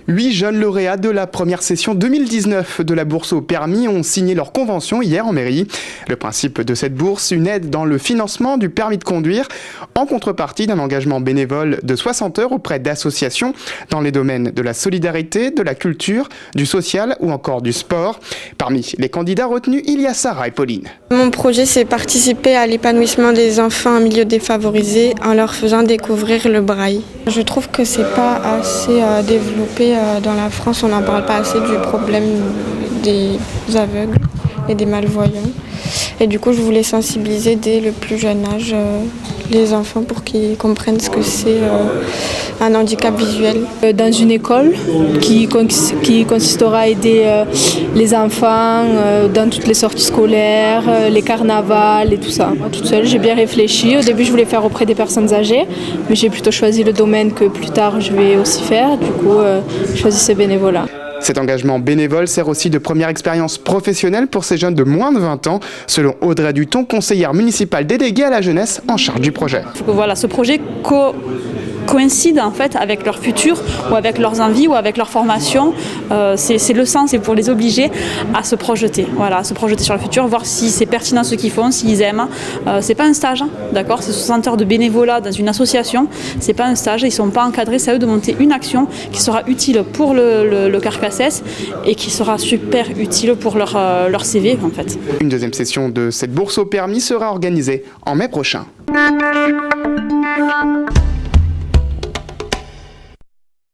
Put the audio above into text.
Huit jeunes lauréats de la première session 2019 de la bourse au permis ont signé leur convention hier en mairie. Le principe de cette bourse, une aide dans le financement du permis de conduire en contrepartie d'un engagement bénévole de 60 heures auprès d'associations dans les domaines de la solidarité, de la culture, du social ou encore du sport. Parmi les candidats retenus, il y a Sarah et Pauline. Mon projet, c'est participer à l'épanouissement des enfants en milieu défavorisé en leur faisant découvrir le braille. Je trouve que c'est pas assez développé dans la France. On n'en parle pas assez du problème des aveugles et des malvoyants. Et du coup, je voulais sensibiliser dès le plus jeune âge les enfants pour qu'ils comprennent ce que c'est un handicap visuel. Dans une école qui consistera à aider les enfants dans toutes les sorties scolaires, les carnavals et tout ça. Moi, toute seule, j'ai bien réfléchi. Au début, je voulais faire auprès des personnes âgées, mais j'ai plutôt choisi le domaine que plus tard je vais aussi faire. Du coup, j'ai choisi ce bénévolat. Cet engagement bénévole sert aussi de première expérience professionnelle pour ces jeunes de moins de 20 ans, selon Audrey Duton, conseillère municipale déléguée à la jeunesse en charge du projet. Voilà, ce projet coïncide en fait avec leur futur ou avec leurs envies ou avec leur formation. C'est le sens, c'est pour les obliger à se projeter, voilà, à se projeter sur le futur, voir si c'est pertinent ce qu'ils font, s'ils aiment. C'est pas un stage, hein, d'accord, c'est 60 heures de bénévolat dans une association, c'est pas un stage, ils sont pas encadrés, c'est à eux de monter une action qui sera utile pour le Carcassès et qui sera super utile pour leur CV en fait. Une deuxième session de cette bourse au permis sera organisée en mai prochain.